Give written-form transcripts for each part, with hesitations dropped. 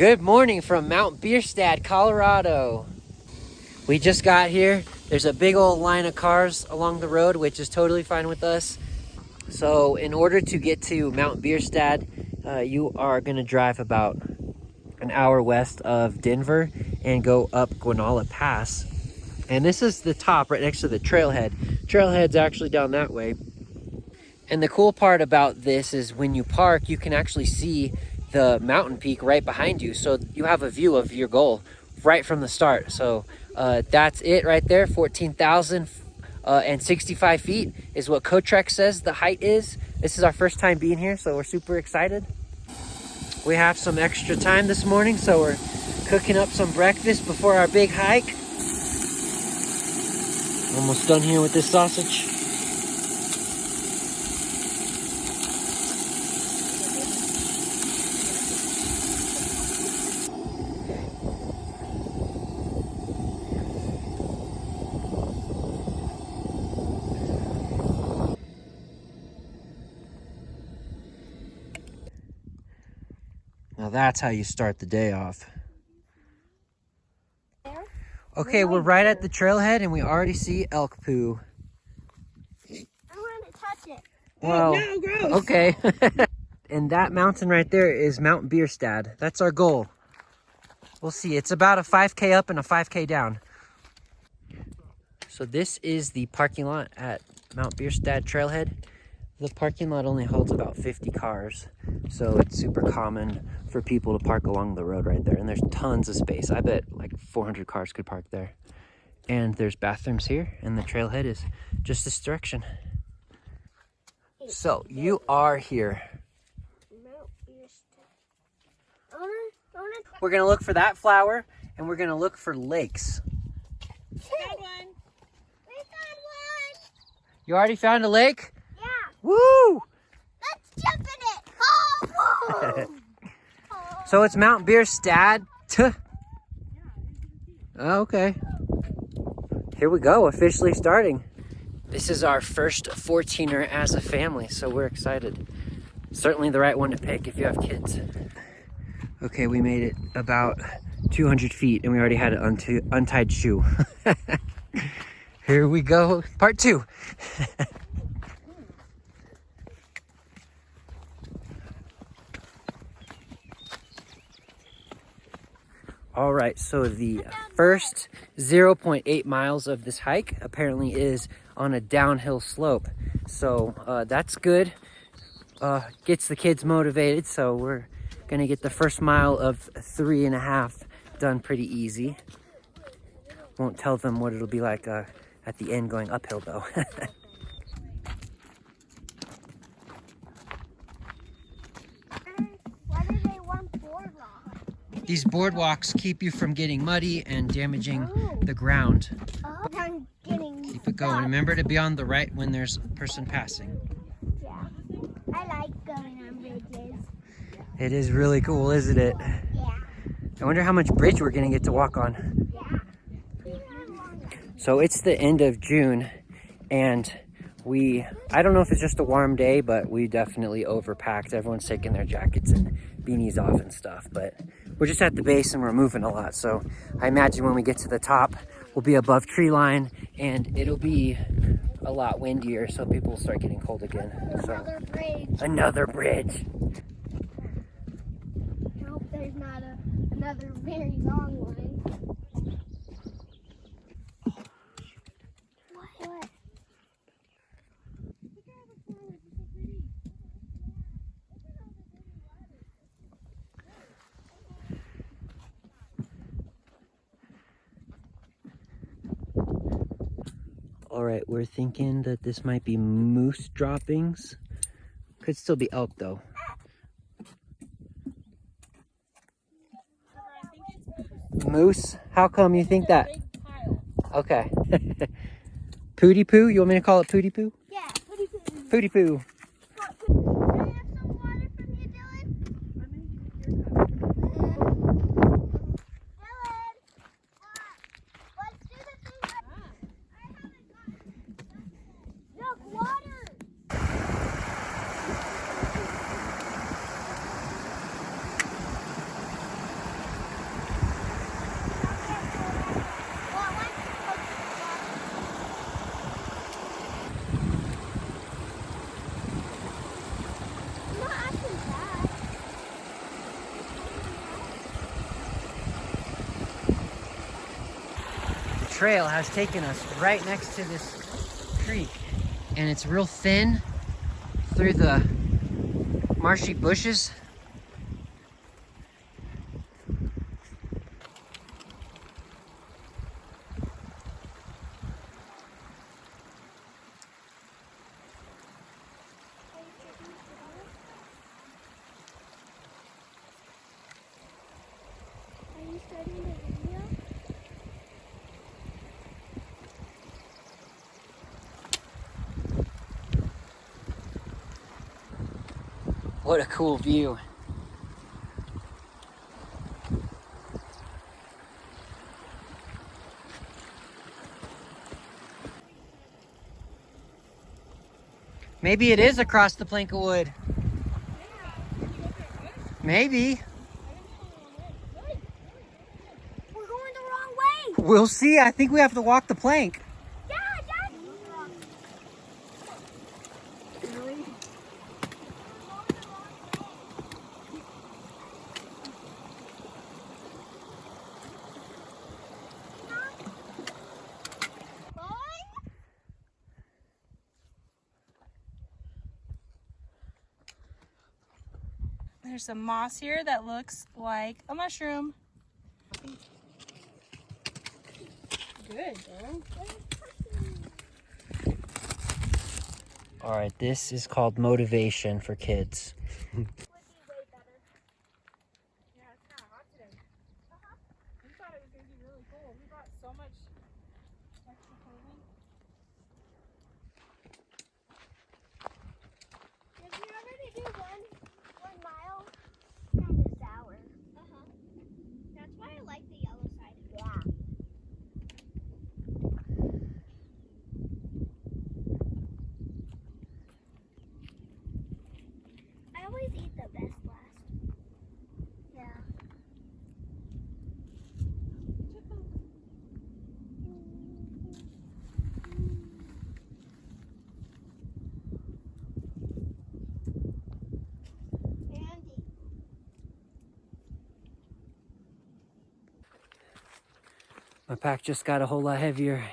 Good morning from Mount Bierstadt, Colorado. We just got here. There's a big old line of cars along the road, which is totally fine with us. So in order to get to Mount Bierstadt, you are gonna drive about an hour west of Denver and go up Guanala Pass. And this is the top right next to the Trailhead. Trailhead's actually down that way. And the cool part about this is when you park, you can actually see the mountain peak right behind you. So you have a view of your goal right from the start. So that's it right there, 14,065 feet is what Cotrek says the height is. This is our first time being here, so we're super excited. We have some extra time this morning, so we're cooking up some breakfast before our big hike. Almost done here with this sausage. Now that's how you start the day off. Okay, we're right at the trailhead and we already see elk poo. I want to touch it. Well, oh, no, gross. Okay. And that mountain right there is Mount Bierstadt. That's our goal. We'll see. It's about a 5K up and a 5K down. So this is the parking lot at Mount Bierstadt Trailhead. The parking lot only holds about 50 cars, so it's super common for people to park along the road right there. And there's tons of space. I bet like 400 cars could park there. And there's bathrooms here, and the trailhead is just this direction. So you are here. We're gonna look for that flower, and we're gonna look for lakes. Found one. We found one. You already found a lake? Yeah. Woo! Let's jump in it. Oh, So it's Mount Bierstadt. Okay. Here we go, officially starting. This is our first 14er as a family, so we're excited. Certainly the right one to pick if you have kids. Okay, we made it about 200 feet and we already had an untied shoe. Here we go, part 2. All right, so the first 0.8 miles of this hike apparently is on a downhill slope. So that's good. Gets the kids motivated, so we're gonna get the first mile of 3.5 done pretty easy. Won't tell them what it'll be like at the end going uphill though. why do they want boardwalk? These boardwalks keep you from getting muddy and damaging the ground. Oh, I'm getting Keep it going. Remember to be on the right when there's a person passing. Yeah. I like going on bridges. It is really cool, isn't it? Yeah. I wonder how much bridge we're gonna get to walk on. Yeah. So it's the end of June and I don't know if it's just a warm day, but we definitely overpacked. Everyone's taking their jackets and beanies off and stuff, but we're just at the base and we're moving a lot. So I imagine when we get to the top, we'll be above tree line and it'll be a lot windier, so people will start getting cold again. So Another bridge. another bridge. I hope there's not another very long one. What? All right, we're thinking that this might be moose droppings. Could still be elk though. Moose? How come you think that? Okay. Pooty poo? You want me to call it pooty poo? Yeah, pretty good. Pooty poo. Can I have some water from you, Dylan? Dylan! What? Let's do the thing. I haven't got it. Look, water! trail has taken us right next to this creek, and it's real thin through the marshy bushes. Are you starting the video? What a cool view. Maybe it is across the plank of wood. Maybe. We're going the wrong way. We'll see. I think we have to walk the plank. Yeah, Dad. There's some moss here that looks like a mushroom. Good, girl. All right, this is called motivation for kids. Yeah, it's kind of hot today. We thought it was going to be really cold. We brought so much extra clothing. Did you already do 1 mile? Kind of sour. That's why I like the yellow side. Yeah. I always eat the best last. Yeah. Andy. My pack just got a whole lot heavier.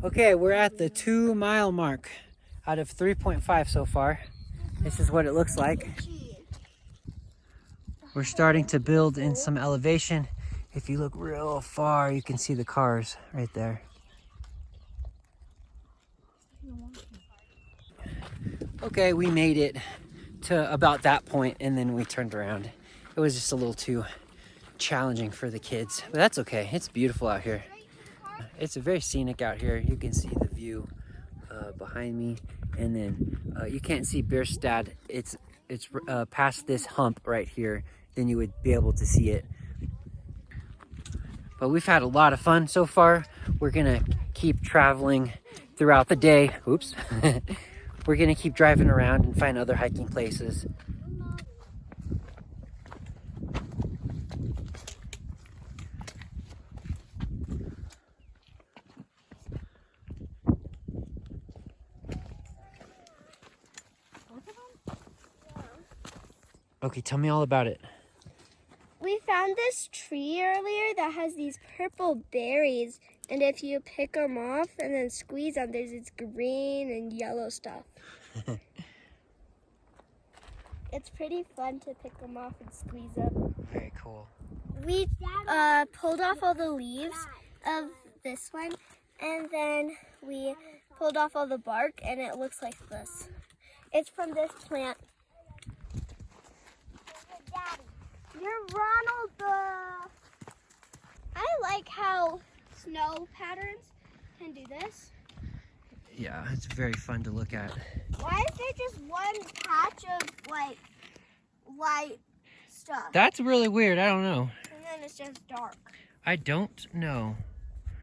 Okay, we're at the 2 mile mark out of 3.5 so far. This is what it looks like. We're starting to build in some elevation. If you look real far, you can see the cars right there. Okay, we made it to about that point and then we turned around. It was just a little too challenging for the kids, but that's okay. It's beautiful out here. It's very scenic out here. You can see the view behind me, and then you can't see Bierstadt. It's past this hump right here. Then you would be able to see it. But we've had a lot of fun so far. We're gonna keep traveling throughout the day. Oops. We're gonna keep driving around and find other hiking places. Okay, tell me all about it. We found this tree earlier that has these purple berries, and if you pick them off and then squeeze them, there's this green and yellow stuff. It's pretty fun to pick them off and squeeze them. Very cool. We pulled off all the leaves of this one, and then we pulled off all the bark, and it looks like this. It's from this plant. You're Ronald. I like how snow patterns can do this. Yeah, it's very fun to look at. Why is there just one patch of like white stuff? That's really weird. I don't know. And then it's just dark. I don't know.